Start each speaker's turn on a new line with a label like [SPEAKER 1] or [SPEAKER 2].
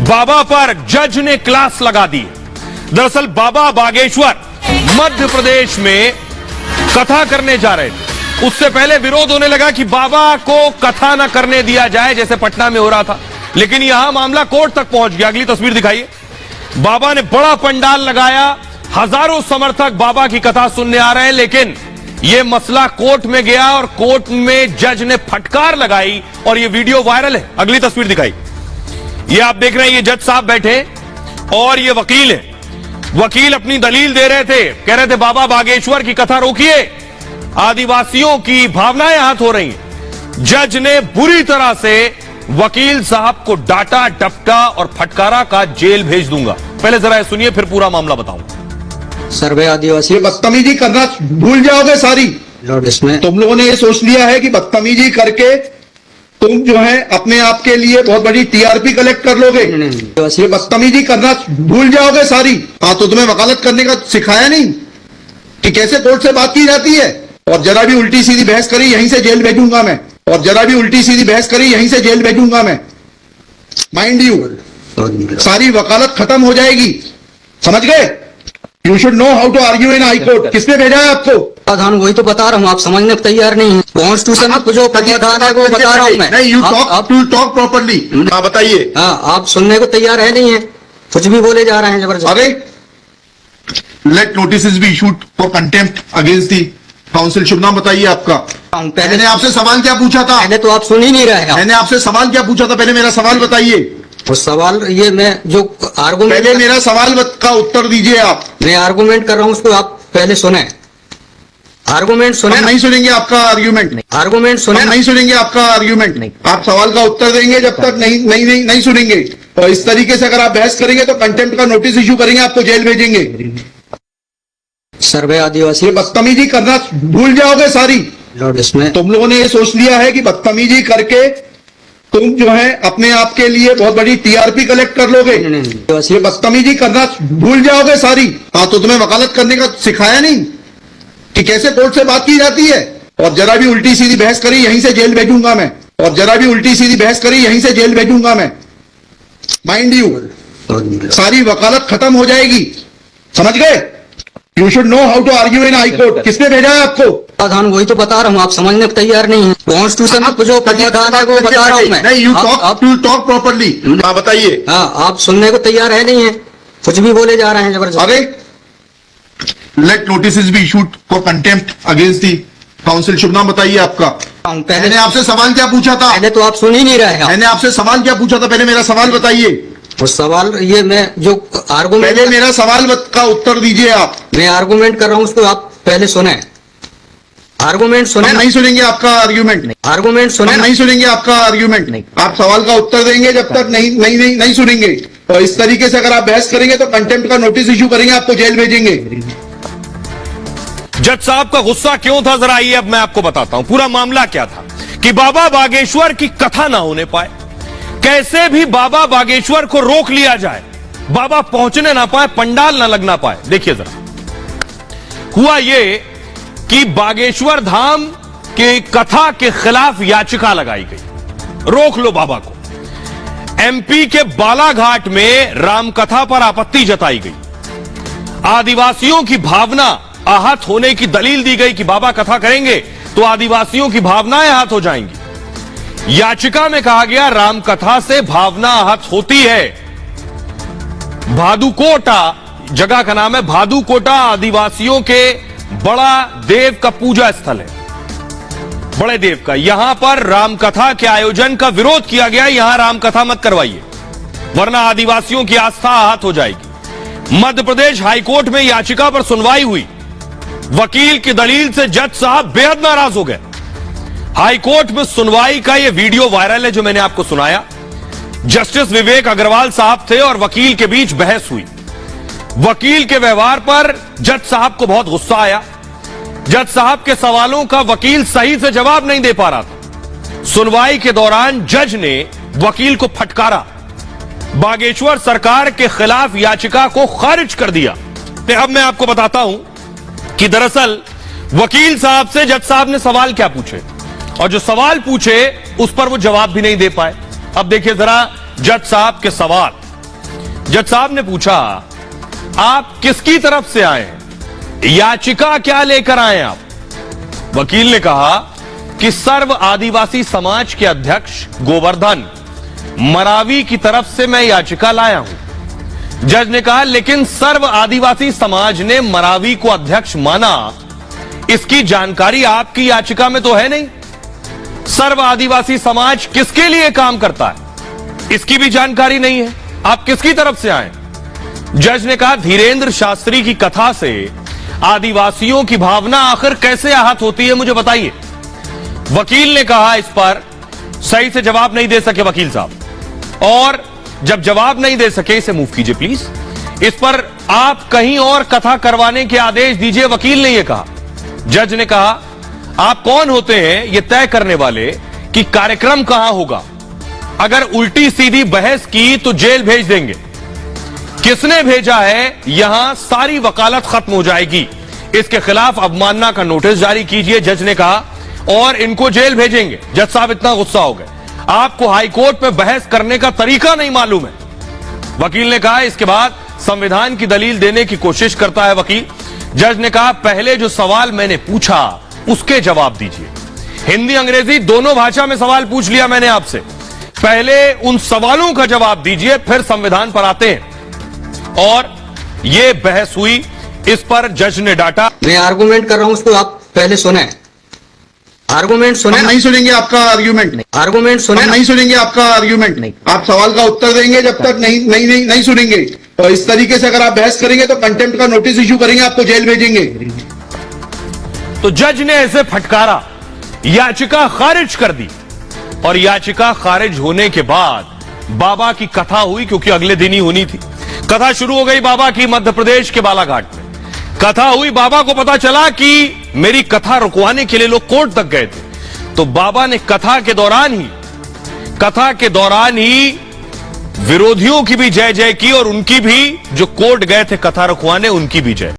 [SPEAKER 1] बाबा पर जज ने क्लास लगा दी। दरअसल बाबा बागेश्वर मध्य प्रदेश में कथा करने जा रहे थे। उससे पहले विरोध होने लगा कि बाबा को कथा न करने दिया जाए, जैसे पटना में हो रहा था, लेकिन यहां मामला कोर्ट तक पहुंच गया। अगली तस्वीर दिखाइए। बाबा ने बड़ा पंडाल लगाया, हजारों समर्थक बाबा की कथा सुनने आ रहे हैं, लेकिन यह मसला कोर्ट में गया और कोर्ट में जज ने फटकार लगाई और यह वीडियो वायरल है। अगली तस्वीर दिखाई। ये आप देख रहे हैं, ये जज साहब बैठे और ये वकील है। वकील अपनी दलील दे रहे थे, कह रहे थे बाबा बागेश्वर की कथा रोकिए, आदिवासियों की भावनाएं आहत हो रही हैं। जज ने बुरी तरह से वकील साहब को डांटा, डपटा और फटकारा, का जेल भेज दूंगा। पहले जरा सुनिए, फिर पूरा मामला बताऊंगा।
[SPEAKER 2] सर्वे आदिवासी
[SPEAKER 3] बदतमीजी करना भूल जाओगे सारी।
[SPEAKER 2] इसमें
[SPEAKER 3] तुम लोगों ने ये सोच लिया है कि बदतमीजी करके तुम जो है अपने आप के लिए बहुत बड़ी टीआरपी कलेक्ट कर लोगे। ये बदतमीजी करना भूल जाओगे सारी। हाँ, तो तुम्हें वकालत करने का सिखाया नहीं कि कैसे कोर्ट से बात की जाती है। और जरा भी उल्टी सीधी बहस करी, यहीं से जेल भेजूंगा मैं। और जरा भी उल्टी सीधी बहस करी, यहीं से जेल भेजूंगा मैं। माइंड यू, सारी वकालत खत्म हो जाएगी, समझ गए? You should know how to argue in high court. किसने भेजा है आपको?
[SPEAKER 2] प्रावधान वही तो बता रहा हूँ, आप समझने को तैयार नहीं है। कॉन्स्टिट्यूशन में जो प्रावधान है वो बता रहा हूँ मैं।
[SPEAKER 3] नहीं, यू टॉक प्रॉपर्ली। हाँ, बताइए।
[SPEAKER 2] हाँ, आप सुनने को तैयार है नहीं है, कुछ भी बोले जा रहे हैं जबरदस्त।
[SPEAKER 3] अरे, let notice be issued for contempt against the council. शुभ नाम बताइए आपका। मैंने आपसे सवाल क्या पूछा था?
[SPEAKER 2] पहले तो आप सुन ही नहीं रहे हैं।
[SPEAKER 3] मैंने आपसे सवाल क्या पूछा था? पहले मेरा सवाल बताइए।
[SPEAKER 2] वो सवाल ये मैं जो आर्गूमेंट,
[SPEAKER 3] पहले मेरा सवाल का उत्तर दीजिए आप।
[SPEAKER 2] मैं आर्गूमेंट कर रहा हूँ, उसको आप पहले सुने। आर्गूमेंट सुने।
[SPEAKER 3] हम नहीं सुनेंगे आपका आर्ग्यूमेंट।
[SPEAKER 2] आर्गूमेंट सुने।
[SPEAKER 3] हम नहीं सुनेंगे आपका आर्ग्यूमेंट। आप सवाल का उत्तर देंगे, जब तक नहीं सुनेंगे। और इस तरीके से अगर आप बहस करेंगे तो कंटेम्प्ट का नोटिस इशू करेंगे, आपको जेल भेजेंगे।
[SPEAKER 2] सर्वे आदिवासी
[SPEAKER 3] बदतमीजी करना भूल जाओगे सारी।
[SPEAKER 2] इसमें
[SPEAKER 3] तुम लोगों ने ये सोच लिया है कि बदतमीजी करके तुम जो है अपने आप के लिए बहुत बड़ी टीआरपी कलेक्ट कर लोगे। ये बदतमीजी करना भूल जाओगे सारी। हाँ, तो तुम्हें वकालत करने का सिखाया नहीं कि कैसे कोर्ट से बात की जाती है। और जरा भी उल्टी सीधी बहस करी, यहीं से जेल भेजूंगा मैं। और जरा भी उल्टी सीधी बहस करी, यहीं से जेल भेजूंगा मैं। माइंड यू, सारी वकालत खत्म हो जाएगी, समझ गए? You should know how to argue in high court. किसने भेजा है आपको?
[SPEAKER 2] प्रावधान वही तो बता रहा हूँ, आप समझने को तैयार नहीं है। कॉन्स्टिट्यूशन में जो प्रावधान है वो बता रहा हूँ मैं।
[SPEAKER 3] नहीं, यू टॉक प्रॉपर्ली। हाँ, बताइए।
[SPEAKER 2] हाँ, आप सुनने को तैयार है नहीं है, कुछ भी बोले जा रहे हैं जबरदस्त।
[SPEAKER 3] अरे, let notice be issued for contempt against the council. शुभ नाम बताइए आपका। मैंने आपसे सवाल क्या पूछा था?
[SPEAKER 2] पहले तो आप सुन ही नहीं रहे हैं।
[SPEAKER 3] मैंने आपसे सवाल क्या पूछा था? पहले मेरा सवाल बताइए।
[SPEAKER 2] वो सवाल ये मैं जो आर्गूमेंट,
[SPEAKER 3] पहले मेरा सवाल का उत्तर दीजिए आप।
[SPEAKER 2] मैं आर्गूमेंट कर रहा हूँ, उसको आप पहले सुने। आर्गूमेंट सुने।
[SPEAKER 3] हम नहीं सुनेंगे आपका आर्ग्यूमेंट।
[SPEAKER 2] आर्गूमेंट सुने।
[SPEAKER 3] हम नहीं सुनेंगे आपका आर्ग्यूमेंट। आप सवाल का उत्तर देंगे, जब तक नहीं सुनेंगे। और इस तरीके से अगर आप बहस करेंगे तो कंटेम्प्ट का नोटिस इशू करेंगे, आपको जेल भेजेंगे।
[SPEAKER 1] जज साहब का गुस्सा क्यों था, जरा आइए अब मैं आपको बताता हूं पूरा मामला क्या था कि बाबा बागेश्वर की कथा ना होने पाए, कैसे भी बाबा बागेश्वर को रोक लिया जाए, बाबा पहुंचने ना पाए, पंडाल ना लगना पाए। देखिए जरा, हुआ ये कि बागेश्वर धाम की कथा के खिलाफ याचिका लगाई गई, रोक लो बाबा को। एमपी के बालाघाट में रामकथा पर आपत्ति जताई गई, आदिवासियों की भावना आहत होने की दलील दी गई कि बाबा कथा करेंगे तो आदिवासियों की भावनाएं आहत हो जाएंगी। याचिका में कहा गया रामकथा से भावना आहत होती है। भादुकोटा जगह का नाम है, भादुकोटा आदिवासियों के बड़ा देव का पूजा स्थल है, बड़े देव का। यहां पर रामकथा के आयोजन का विरोध किया गया, यहां रामकथा मत करवाइए वरना आदिवासियों की आस्था आहत हो जाएगी। मध्य प्रदेश हाईकोर्ट में याचिका पर सुनवाई हुई, वकील की दलील से जज साहब बेहद नाराज हो गए। हाईकोर्ट में सुनवाई का यह वीडियो वायरल है जो मैंने आपको सुनाया। जस्टिस विवेक अग्रवाल साहब थे और वकील के बीच बहस हुई। वकील के व्यवहार पर जज साहब को बहुत गुस्सा आया। जज साहब के सवालों का वकील सही से जवाब नहीं दे पा रहा था। सुनवाई के दौरान जज ने वकील को फटकारा, बागेश्वर सरकार के खिलाफ याचिका को खारिज कर दिया। अब मैं आपको बताता हूं कि दरअसल वकील साहब से जज साहब ने सवाल क्या पूछे और जो सवाल पूछे उस पर वो जवाब भी नहीं दे पाए। अब देखिए जरा जज साहब के सवाल। जज साहब ने पूछा आप किसकी तरफ से आए हैं, याचिका क्या लेकर आए आप? वकील ने कहा कि सर्व आदिवासी समाज के अध्यक्ष गोवर्धन मरावी की तरफ से मैं याचिका लाया हूं। जज ने कहा लेकिन सर्व आदिवासी समाज ने मरावी को अध्यक्ष माना, इसकी जानकारी आपकी याचिका में तो है नहीं। सर्व आदिवासी समाज किसके लिए काम करता है, इसकी भी जानकारी नहीं है। आप किसकी तरफ से आए? जज ने कहा धीरेन्द्र शास्त्री की कथा से आदिवासियों की भावना आखिर कैसे आहत होती है, मुझे बताइए। वकील ने कहा इस पर सही से जवाब नहीं दे सके वकील साहब, और जब जवाब नहीं दे सके इसे मूव कीजिए प्लीज। इस पर आप कहीं और कथा करवाने के आदेश दीजिए, वकील ने यह कहा। जज ने कहा आप कौन होते हैं यह तय करने वाले कि कार्यक्रम कहां होगा? अगर उल्टी सीधी बहस की तो जेल भेज देंगे। किसने भेजा है यहां सारी वकालत खत्म हो जाएगी। इसके खिलाफ अवमानना का नोटिस जारी कीजिए, जज ने कहा, और इनको जेल भेजेंगे। जज साहब इतना गुस्सा हो गए, आपको हाईकोर्ट में बहस करने का तरीका नहीं मालूम है। वकील ने कहा इसके बाद संविधान की दलील देने की कोशिश करता है वकील। जज ने कहा पहले जो सवाल मैंने पूछा उसके जवाब दीजिए। हिंदी अंग्रेजी दोनों भाषा में सवाल पूछ लिया मैंने आपसे, पहले उन सवालों का जवाब दीजिए, फिर संविधान पर आते हैं। और यह बहस हुई, इस पर जज ने डांटा।
[SPEAKER 2] मैं आर्गुमेंट कर रहा हूं, उसको आप पहले सुने। आर्गुमेंट सुने।
[SPEAKER 3] हम नहीं सुनेंगे आपका आर्ग्यूमेंट, नहीं
[SPEAKER 2] आर्गुमेंट सुने।
[SPEAKER 3] हम नहीं सुनेंगे आपका आर्ग्यूमेंट, नहीं। आप सवाल का उत्तर देंगे जब तक नहीं सुनेंगे। और इस तरीके से अगर आप बहस करेंगे तो कंटेम्प्ट का नोटिस इश्यू करेंगे, आपको जेल भेजेंगे।
[SPEAKER 1] तो जज ने ऐसे फटकारा, याचिका खारिज कर दी। और याचिका खारिज होने के बाद बाबा की कथा हुई, क्योंकि अगले दिन ही होनी थी। कथा शुरू हो गई बाबा की मध्य प्रदेश के बालाघाट में। कथा हुई, बाबा को पता चला कि मेरी कथा रुकवाने के लिए लोग कोर्ट तक गए थे। तो बाबा ने कथा के दौरान ही विरोधियों की भी जय जय की, और उनकी भी, जो कोर्ट गए थे कथा रुकवाने, उनकी भी जय।